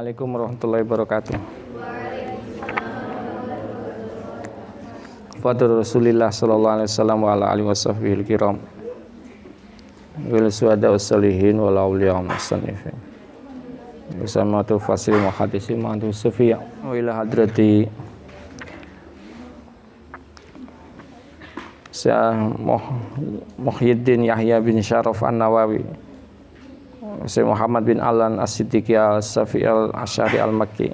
Assalamualaikum warahmatullahi wabarakatuh. Fadhil Rasulillah sallallahu alaihi wasallam wa ala alihi washabbihi kiram. Wal suhada wassalihin wal auliya musannifin. Bersama tu fasil muhaddisin ma'adu sufiya wa ila hadrati Syekh Muhyiddin Yahya bin Syaraf An-Nawawi, Syekh Muhammad bin Alan As-Siddiqi Al-Safi Al-Asy'ari Al-Makki,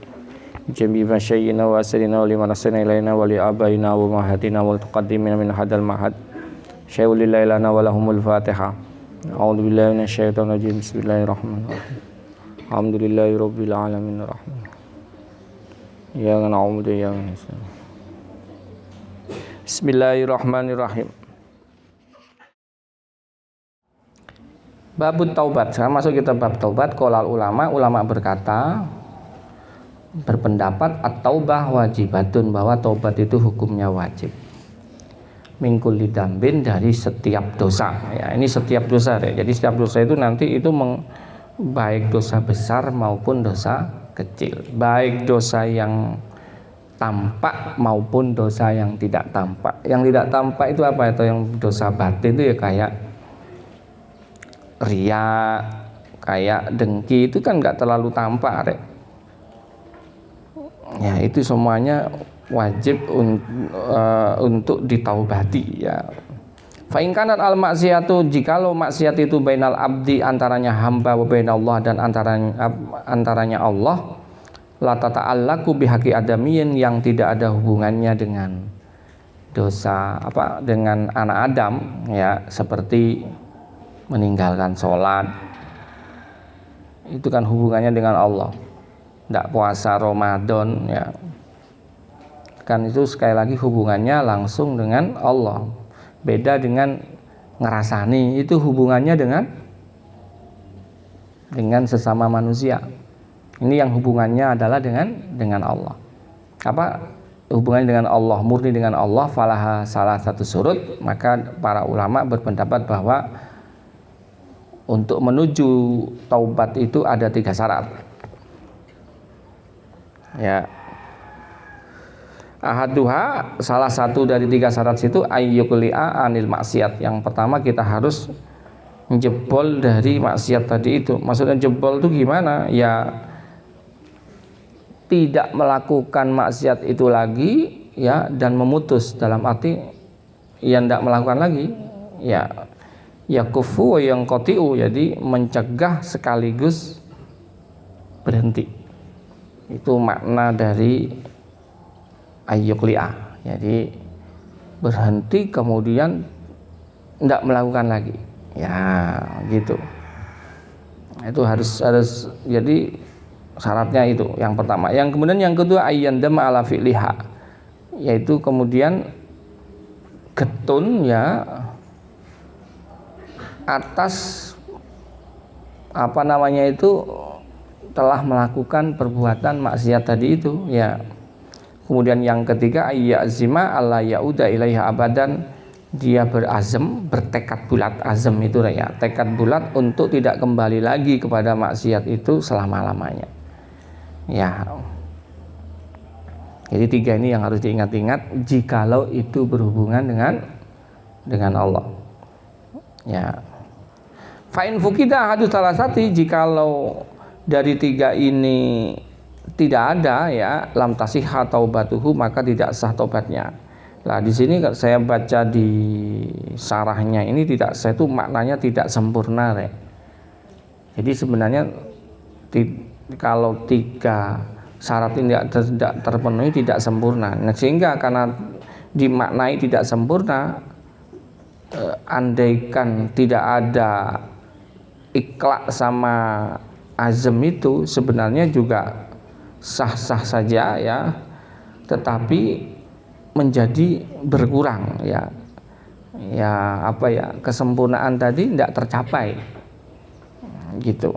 jami masyayyina wa asrina wa liman asana ilaina wa li abaina wa mahatina wal tuqaddimina min hadal mahad syai'ul lailana wa lahumul Fatihah. A'udzu billahi minasyaitonir rajim. Bismillahirrahmanirrahim. Alhamdulillahi rabbil alamin arrahman. Ya na'budu wa iyyaka nasta'in. Bismillahirrahmanirrahim. Babut taubat. Sekarang masuk kita bab taubat. Qolal ulama berkata, berpendapat at-taubah wajibatun, bahwa taubat itu hukumnya wajib. Mingkul lidambin, dari setiap dosa. Ya, ini setiap dosa ya. Jadi setiap dosa itu nanti itu baik dosa besar maupun dosa kecil, baik dosa yang tampak maupun dosa yang tidak tampak. Yang tidak tampak itu apa? Itu yang dosa batin itu ya, kayak riya, kayak dengki, itu kan nggak terlalu tampak rek. Ya, itu semuanya wajib untuk ditaubati ya. Fa in kanat al maksiatu, jikalau maksiat itu bainal abdi, antaranya hamba, wa bainallah, dan antaranya Allah, la tata'allaqu bihaqi adamiyin, yang tidak ada hubungannya dengan dosa dengan anak Adam ya, seperti meninggalkan sholat, itu kan hubungannya dengan Allah. Tidak puasa Ramadan ya, kan itu sekali lagi hubungannya langsung dengan Allah. Beda dengan ngerasani, itu hubungannya dengan sesama manusia. Ini yang hubungannya adalah dengan Allah. Hubungannya dengan Allah, murni dengan Allah, falaha salah satu surut. Maka para ulama berpendapat bahwa untuk menuju taubat itu ada 3 syarat. Ya. Ahaduha, salah satu dari 3 syarat itu ayyukuli'a anil maksiat. Yang pertama, kita harus jebol dari maksiat tadi itu. Maksudnya jebol itu gimana? Ya, tidak melakukan maksiat itu lagi ya, dan memutus, dalam arti yang tidak melakukan lagi ya, yakufu yang kotiu, jadi mencegah sekaligus berhenti. Itu makna dari ayyukli'ah. Jadi berhenti kemudian tidak melakukan lagi ya, gitu. Itu harus jadi syaratnya itu yang pertama. Yang kemudian yang kedua, ayyandama ala fi'liha, yaitu kemudian getun ya atas itu telah melakukan perbuatan maksiat tadi itu ya. Kemudian yang ketiga, ayyazima alla yauda ilaiha abadan, dia berazam, bertekad bulat. Azam itu ya, tekad bulat untuk tidak kembali lagi kepada maksiat itu selama-lamanya ya. Jadi 3 ini yang harus diingat-ingat jikalau itu berhubungan dengan Allah ya. Fa'in fukida hadu salasati, jikalau dari 3 ini tidak ada ya, lam tasihha taubatuhu, maka tidak sah taubatnya. Nah, di sini saya baca di syarahnya ini tidak sah itu maknanya tidak sempurna ya. Jadi sebenarnya kalau 3 syarat ini tidak terpenuhi, tidak sempurna. Nah, sehingga karena dimaknai tidak sempurna, andaikan tidak ada ikhlaq sama azam itu sebenarnya juga sah-sah saja ya, tetapi menjadi berkurang ya. Ya kesempurnaan tadi tidak tercapai gitu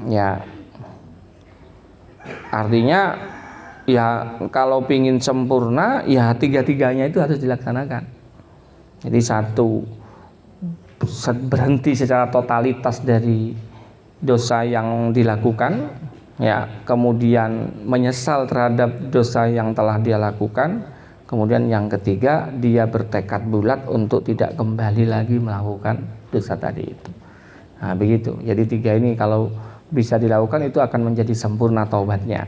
ya. Artinya ya, kalau pingin sempurna ya 3-3-nya itu harus dilaksanakan. Jadi 1, berhenti secara totalitas dari dosa yang dilakukan. ya, kemudian menyesal terhadap dosa yang telah dia lakukan, kemudian yang ketiga dia bertekad bulat untuk tidak kembali lagi melakukan dosa tadi itu. Nah begitu, jadi tiga ini kalau bisa dilakukan itu akan menjadi sempurna taubatnya,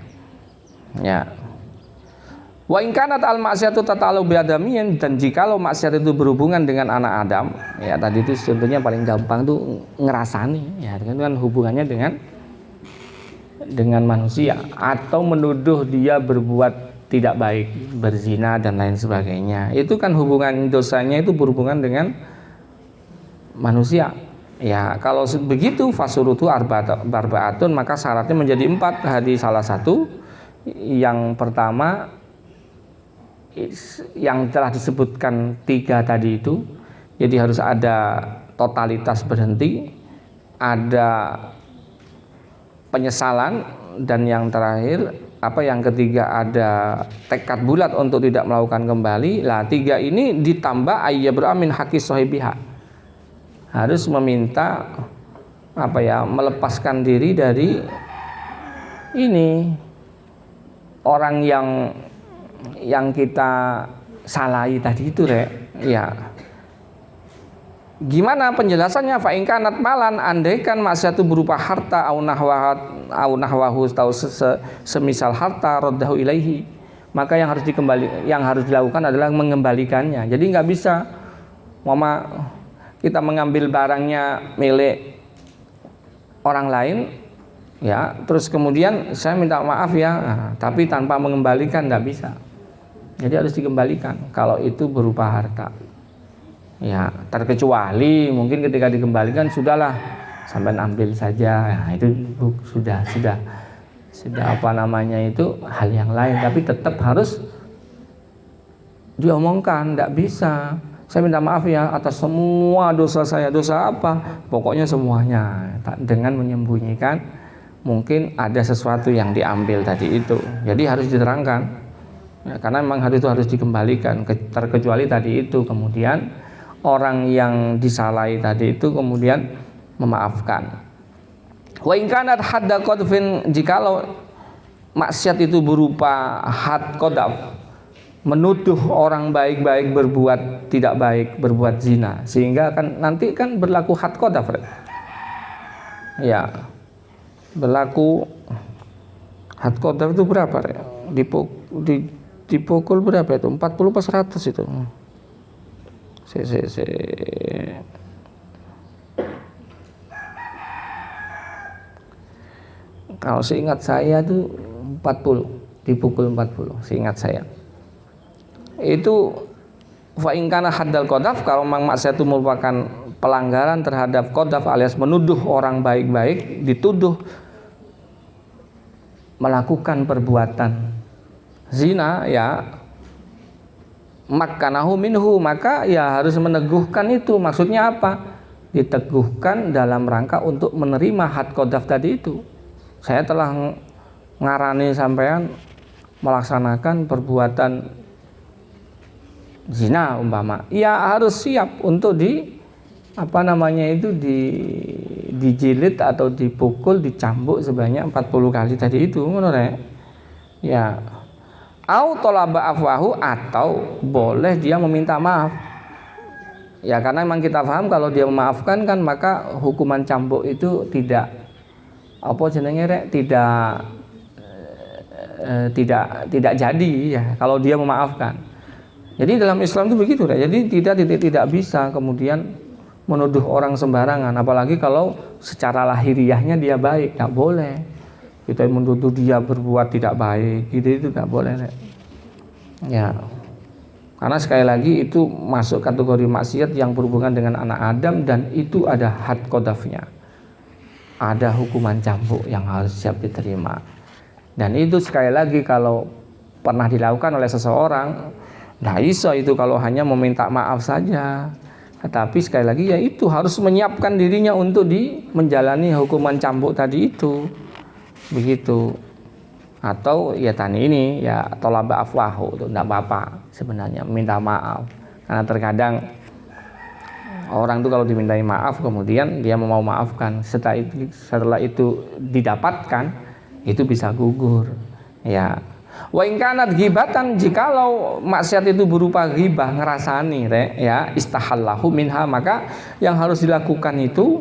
ya. Wa in kanat al maksiatu tata'alluq bi adamiyin, dan jikalau maksiat itu berhubungan dengan anak Adam, ya tadi itu contohnya paling gampang tuh ngerasani, ya kan hubungannya dengan manusia, atau menuduh dia berbuat tidak baik, berzina dan lain sebagainya. Itu kan hubungan dosanya itu berhubungan dengan manusia. Ya, kalau begitu fasurutu arba'atun, maka syaratnya menjadi 4. Hadis salah satu, yang pertama yang telah disebutkan 3 tadi itu, jadi harus ada totalitas berhenti, ada penyesalan, dan yang terakhir yang ketiga ada tekad bulat untuk tidak melakukan kembali. Lah 3 ini ditambah ayyabra min haqqi sahibiha, harus meminta melepaskan diri dari ini orang yang kita salahi tadi itu, ya. Gimana penjelasannya? Fa in kanat malan, andaikan maksiat itu berupa harta au nahwahu atau semisal harta, raddahu ilaihi, maka yang harus dilakukan adalah mengembalikannya. Jadi nggak bisa kita mengambil barangnya milik orang lain, ya, terus kemudian saya minta maaf ya, tapi tanpa mengembalikan, nggak bisa. Jadi harus dikembalikan kalau itu berupa harta. Ya, terkecuali mungkin ketika dikembalikan sudahlah sampai ambil saja, ya, itu sudah itu hal yang lain, tapi tetap harus diomongkan, tidak bisa. Saya minta maaf ya atas semua dosa saya. Dosa apa? Pokoknya semuanya, dengan menyembunyikan mungkin ada sesuatu yang diambil tadi itu. Jadi harus diterangkan, ya, karena memang itu harus dikembalikan, terkecuali tadi itu kemudian orang yang disalahi tadi itu kemudian memaafkan. Wa in kanat hadda qadfin, jikalau maksiat itu berupa had qadaf, menuduh orang baik-baik berbuat tidak baik, berbuat zina, sehingga nanti berlaku had qadaf, ya, berlaku had qadaf itu berapa, dipukul berapa itu, 40 per 100 itu. Kalau seingat saya tuh 40, dipukul 40, seingat saya. Itu fa in kana haddal qadaf, kalau memang maksiat itu merupakan pelanggaran terhadap qadaf alias menuduh orang baik-baik, dituduh melakukan perbuatan zina, ya, makanahu minhu, maka ya harus meneguhkan itu. Maksudnya apa? Diteguhkan dalam rangka untuk menerima had qadaf tadi itu. Saya telah ngarani sampean melaksanakan perbuatan zina umpama, ya harus siap untuk dijilid atau dipukul, dicambuk sebanyak 40 kali tadi itu, menurut ya. Au tolaba afwahu, atau boleh dia meminta maaf, ya, karena memang kita paham kalau dia memaafkan kan maka hukuman cambuk itu tidak tidak jadi, ya, kalau dia memaafkan. Jadi dalam Islam itu begitu, jadi tidak bisa kemudian menuduh orang sembarangan, apalagi kalau secara lahiriahnya dia baik, nggak boleh. Kita menuduh dia berbuat tidak baik, itu tidak boleh, ya. Karena sekali lagi itu masuk kategori maksiat yang berhubungan dengan anak Adam, dan itu ada had qadafnya, ada hukuman cambuk yang harus siap diterima. Dan itu sekali lagi kalau pernah dilakukan oleh seseorang, nah iso itu kalau hanya meminta maaf saja. Tetapi sekali lagi ya itu harus menyiapkan dirinya untuk menjalani hukuman cambuk tadi itu. Begitu. Atau ya tani ini ya tolaba afwahu, itu enggak apa-apa sebenarnya minta maaf. Karena terkadang orang itu kalau dimintai maaf kemudian dia mau maafkan, setelah itu didapatkan itu bisa gugur. Ya. Wa in kanat ghibatan, jikalau maksiat itu berupa ghibah, ngerasani ya, istahallahu minha, maka yang harus dilakukan itu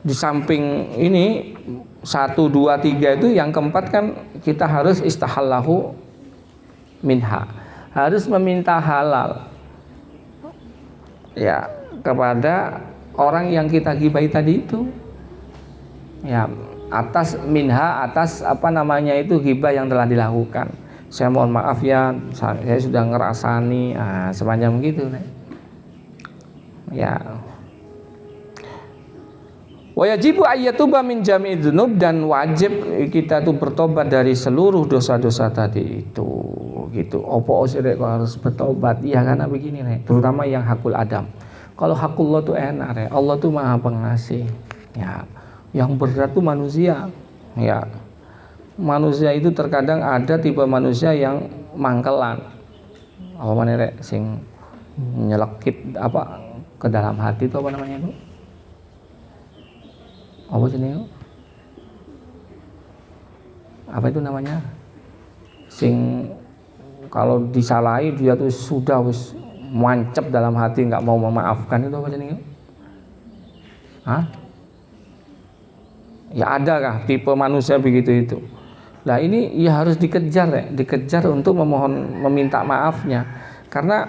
di samping ini 1, 2, 3 itu, yang keempat kan kita harus istahallahu minha, harus meminta halal ya kepada orang yang kita gibai tadi itu ya, atas minha, atas itu ghibah yang telah dilakukan. Saya mohon maaf ya, saya sudah ngerasani sepanjang begitu ya. Wa yajibu ayyatuba min jami'i dzunub, dan wajib kita tuh bertobat dari seluruh dosa-dosa tadi itu gitu. Opo sirek kok harus bertobat? Ya karena begini terutama yang hakul adam. Kalau hakullah tuh enak Allah tuh Maha Pengasih. Ya. Yang berat tuh manusia. Ya. Manusia itu terkadang ada tipe manusia yang mangkelan. Apa mana sing nyelekit ke dalam hati itu apa namanya itu? Apa sih ini? Apa itu namanya? Sing kalau disalahi dia tuh sudah mancep dalam hati, nggak mau memaafkan, itu apa sih ini? Hah? Ya ada kah tipe manusia begitu itu? Nah ini ya harus dikejar untuk meminta maafnya, karena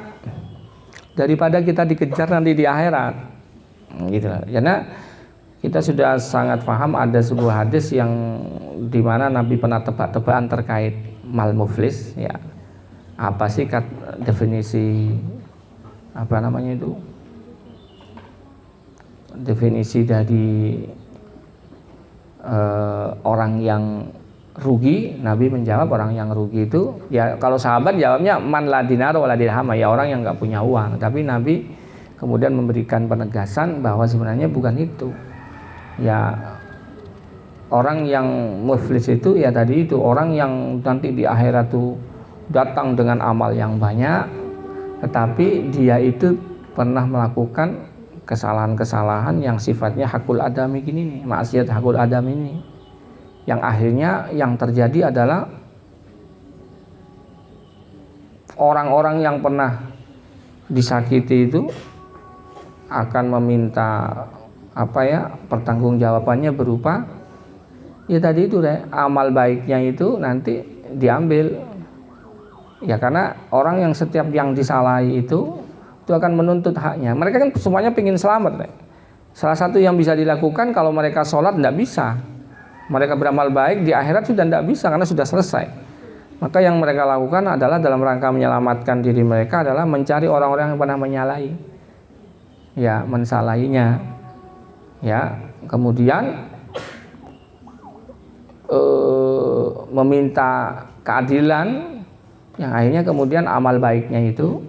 daripada kita dikejar nanti di akhirat, gitu lah. Karena kita sudah sangat paham ada sebuah hadis yang dimana Nabi pernah tebak-tebakan terkait mal muflis ya. Apa sih definisi definisi dari orang yang rugi? Nabi menjawab orang yang rugi itu ya, kalau sahabat jawabnya man la dinar wa la dirham, ya orang yang nggak punya uang. Tapi Nabi kemudian memberikan penegasan bahwa sebenarnya bukan itu. Ya orang yang muflis itu ya tadi itu orang yang nanti di akhirat tuh datang dengan amal yang banyak, tetapi dia itu pernah melakukan kesalahan-kesalahan yang sifatnya hakul adam ini, maksiat hakul adam ini, yang akhirnya yang terjadi adalah orang-orang yang pernah disakiti itu akan meminta pertanggungjawabannya berupa ya tadi itu amal baiknya itu nanti diambil ya, karena orang yang setiap yang disalahi itu akan menuntut haknya. Mereka kan semuanya pengen selamat Salah satu yang bisa dilakukan kalau mereka sholat tidak bisa, mereka beramal baik di akhirat sudah tidak bisa karena sudah selesai. Maka yang mereka lakukan adalah dalam rangka menyelamatkan diri mereka adalah mencari orang-orang yang pernah menyalahi ya, mensalahinya ya, kemudian meminta keadilan yang akhirnya kemudian amal baiknya itu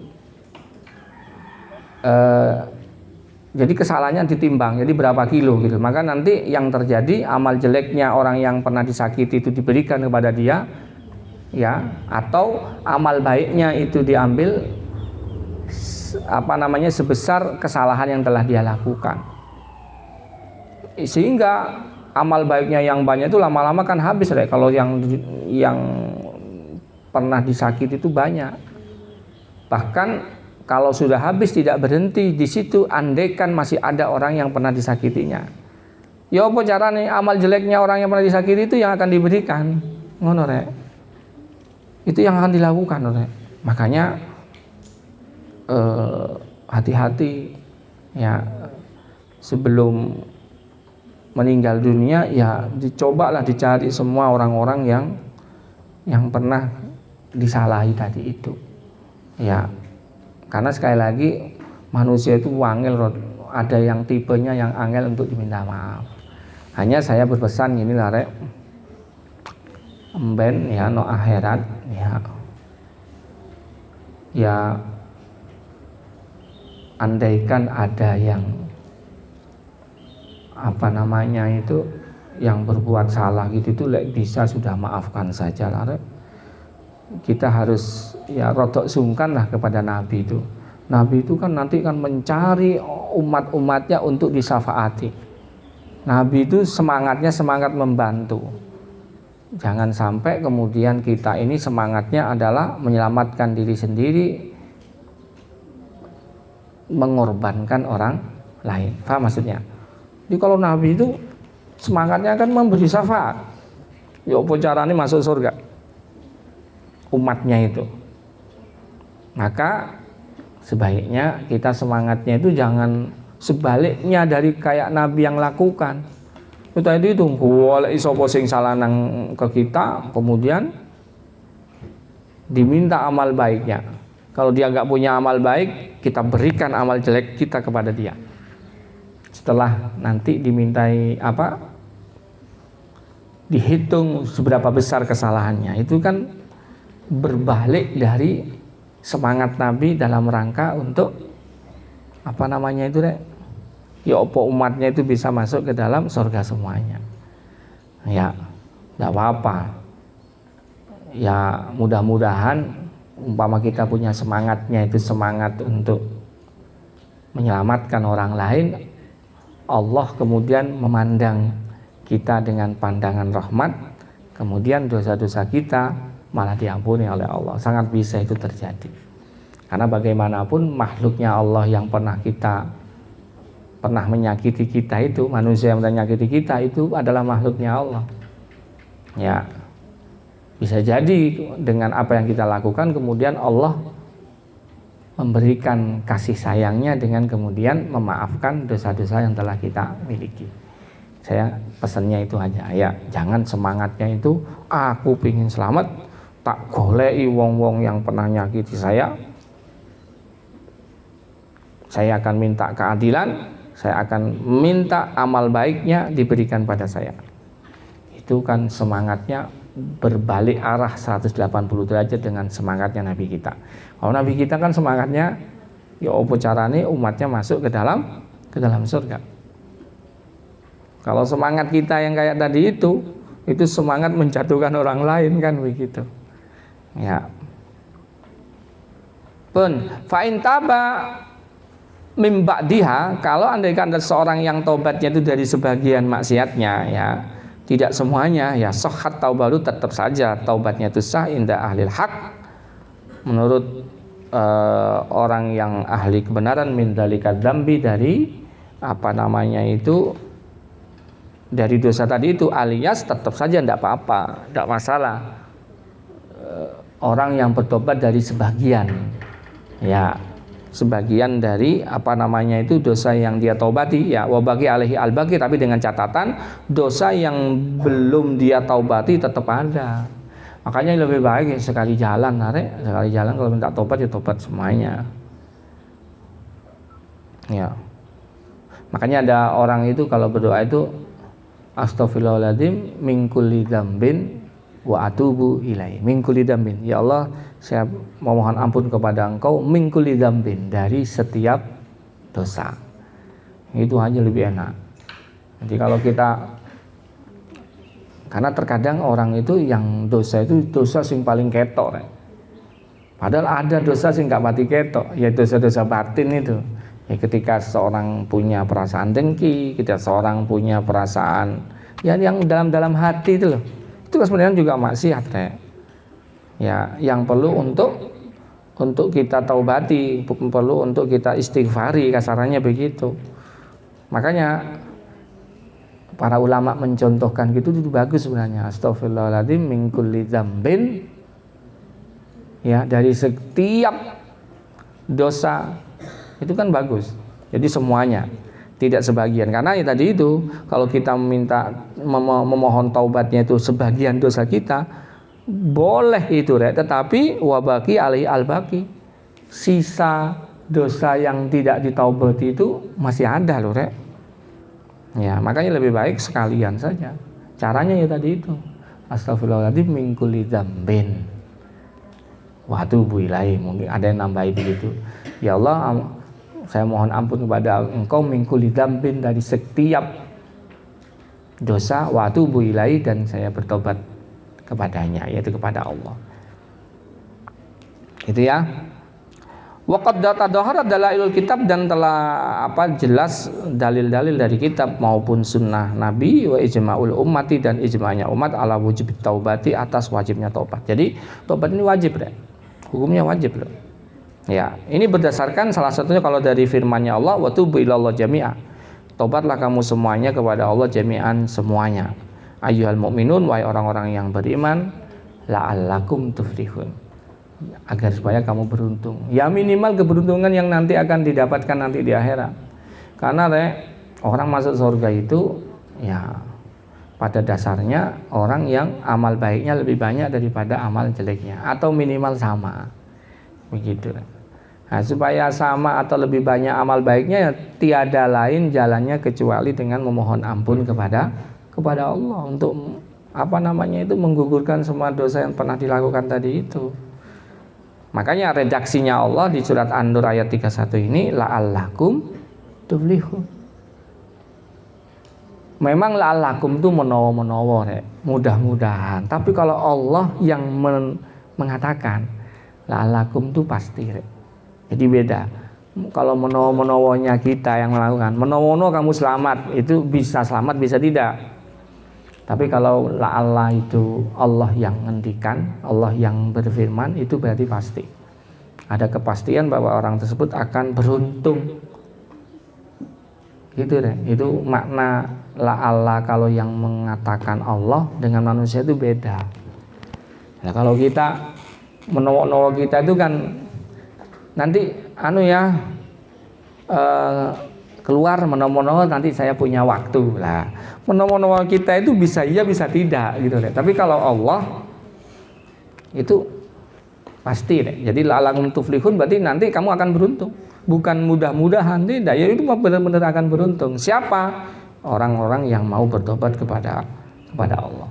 jadi kesalahannya ditimbang, jadi berapa kilo gitu, maka nanti yang terjadi amal jeleknya orang yang pernah disakiti itu diberikan kepada dia ya, atau amal baiknya itu diambil sebesar kesalahan yang telah dia lakukan. Sehingga amal baiknya yang banyak itu lama-lama kan habis kalau yang pernah disakiti itu banyak. Bahkan kalau sudah habis tidak berhenti di situ, andaikan masih ada orang yang pernah disakitinya. Ya apa caranya amal jeleknya orang yang pernah disakiti itu yang akan diberikan. Ngono Itu yang akan dilakukan Makanya hati-hati ya, sebelum meninggal dunia ya dicobalah dicari semua orang-orang yang pernah disalahi tadi itu ya, karena sekali lagi manusia itu wangil, ada yang tipenya yang angel untuk diminta maaf. Hanya saya berpesan inilah emben ya no akhirat ya andaikan ada yang yang berbuat salah gitu itu bisa sudah maafkan saja lah. Kita harus ya rodok sungkan lah kepada Nabi itu. Nabi itu kan nanti kan mencari umat-umatnya untuk disafaati. Nabi itu semangatnya semangat membantu. Jangan sampai kemudian kita ini semangatnya adalah menyelamatkan diri sendiri, mengorbankan orang lain. Paham maksudnya? Jadi kalau Nabi itu semangatnya kan memberi syafaat. Ya apa caranya masuk surga umatnya itu. Maka sebaiknya kita semangatnya itu jangan sebaliknya dari kayak Nabi yang lakukan. Itu boleh isopo sing salah nang ke kita, kemudian diminta amal baiknya. Kalau dia nggak punya amal baik, kita berikan amal jelek kita kepada dia. Setelah nanti dimintai dihitung seberapa besar kesalahannya. Itu kan berbalik dari semangat Nabi dalam rangka untuk ya opo umatnya itu bisa masuk ke dalam surga semuanya. Ya, tidak apa-apa. Ya mudah-mudahan umpama kita punya semangatnya itu semangat untuk menyelamatkan orang lain, Allah kemudian memandang kita dengan pandangan rahmat, kemudian dosa-dosa kita malah diampuni oleh Allah. Sangat bisa itu terjadi. Karena bagaimanapun makhluknya Allah yang pernah menyakiti kita itu, manusia yang menyakiti kita itu adalah makhluknya Allah. Ya, bisa jadi dengan apa yang kita lakukan kemudian Allah memberikan kasih sayangnya dengan kemudian memaafkan dosa-dosa yang telah kita miliki. Saya pesannya itu aja, ya jangan semangatnya itu aku pingin selamat, tak golei wong-wong yang pernah nyakiti saya akan minta keadilan, saya akan minta amal baiknya diberikan pada saya. Itu kan semangatnya berbalik arah 180 derajat dengan semangatnya Nabi kita. Kalau Nabi kita kan semangatnya ya apa carane umatnya masuk ke dalam surga. Kalau semangat kita yang kayak tadi itu semangat menjatuhkan orang lain kan begitu. Ya. Fa'in taba mim ba'diha, kalau andaikan ada seorang yang taubatnya itu dari sebagian maksiatnya, ya tidak semuanya, ya sahhat taubatu, tetap saja taubatnya itu sah inda ahlil haq, menurut orang yang ahli kebenaran, min dzalika dzambi, dari dari dosa tadi itu, alias tetap saja tidak apa-apa, tidak masalah. Orang yang bertobat dari sebagian, ya sebagian dari dosa yang dia taubati, ya wabaki alaihi albaki, tapi dengan catatan dosa yang belum dia taubati tetap ada. Makanya lebih baik sekali jalan kalau minta tobat ya tobat semuanya. Ya. Makanya ada orang itu kalau berdoa itu astaghfirullahaladzim min kulli dzambin wa atubu ilaihi, min kulli dzambin, ya Allah saya memohon ampun kepada Engkau min kulli dzambin, dari setiap dosa. Itu aja lebih enak. Jadi kalau karena terkadang orang itu yang dosa sing paling ketok, padahal ada dosa sing gak mati ketok, ya dosa-dosa batin itu. Ya ketika seorang punya perasaan dengki, ketika seorang punya perasaan yang dalam hati itu loh, itu sebenarnya juga maksiat, ya yang perlu untuk kita taubati, perlu untuk kita istighfari, kasarannya begitu. Makanya para ulama mencontohkan gitu itu bagus sebenarnya. Astaghfirullahaladzim min kulli dzambin, ya dari setiap dosa, itu kan bagus. Jadi semuanya, tidak sebagian. Karena ya tadi itu kalau kita memohon taubatnya itu sebagian dosa kita, boleh itu, tetapi wabaki alaihi albaki, sisa dosa yang tidak ditaubati itu masih ada loh, ya makanya lebih baik sekalian saja. Caranya ya tadi itu, astaghfirullahaladzim min kulli dzambin wa atubu ilaihi. Mungkin ada yang nambahin begitu, ya Allah saya mohon ampun kepada Engkau min kulli dzambin, dari setiap dosa, wa atubu ilaihi, dan saya bertobat kepadanya, yaitu kepada Allah. Itu ya. Waqad tadahharat dalailul kitab, dan telah jelas dalil-dalil dari kitab maupun sunnah Nabi, wa ijma'ul ummati, dan ijma'nya umat ala wujub taubati, atas wajibnya taubat. Jadi taubat ini wajib deh. Hukumnya wajib loh. Ya, ini berdasarkan salah satunya kalau dari firman-Nya Allah, wa tubu ilallah jami'a. Taubatlah kamu semuanya kepada Allah jami'an, semuanya. Ayyuhal mu'minun, wahai orang-orang yang beriman, la'allakum tuflihun, agar supaya kamu beruntung. Ya minimal keberuntungan yang nanti akan didapatkan nanti di akhirat. Karena orang masuk surga itu ya pada dasarnya orang yang amal baiknya lebih banyak daripada amal jeleknya, atau minimal sama. Begitu. Nah, supaya sama atau lebih banyak amal baiknya, ya tiada lain jalannya kecuali dengan memohon ampun kepada Allah untuk itu menggugurkan semua dosa yang pernah dilakukan tadi itu. Makanya redaksinya Allah di surat An-Nur ayat 31 ini, la'allakum tuflihun. Memang la'allakum itu menawa-menawa, mudah-mudahan. Tapi kalau Allah yang mengatakan la'allakum itu pasti. Jadi beda. Kalau menawa-menawanya kita yang melakukan, menawa kamu selamat, itu bisa selamat bisa tidak. Tapi kalau la'alla itu Allah yang ngendikan, Allah yang berfirman, itu berarti pasti. Ada kepastian bahwa orang tersebut akan beruntung. Gitu deh. Itu makna la'alla kalau yang mengatakan Allah dengan manusia itu beda. Nah, kalau kita menawa kita itu kan nanti keluar menawa nanti saya punya waktu lah. Menawa kita itu bisa iya bisa tidak gitu deh. Tapi kalau Allah itu pasti deh. Jadi la'allakum tuflihun berarti nanti kamu akan beruntung. Bukan mudah-mudahan, tidak. Ya itu benar-benar akan beruntung. Siapa? Orang-orang yang mau bertobat kepada Allah.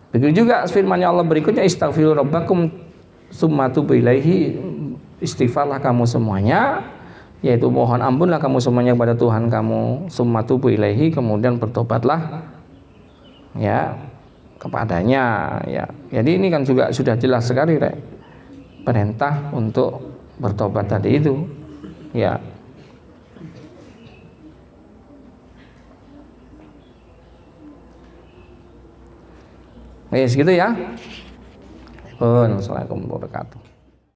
Begitu juga firman-Nya Allah berikutnya, istaghfiru rabbakum tsumma tubu ilaihi, istighfarlah kamu semuanya, yaitu mohon ampunlah kamu semuanya kepada Tuhan kamu, tsumma tubu ilaihi, kemudian bertobatlah ya kepadanya ya. Jadi ini kan juga sudah jelas sekali perintah untuk bertobat tadi itu ya. Segitu ya. Assalamualaikum warahmatullahi wabarakatuh.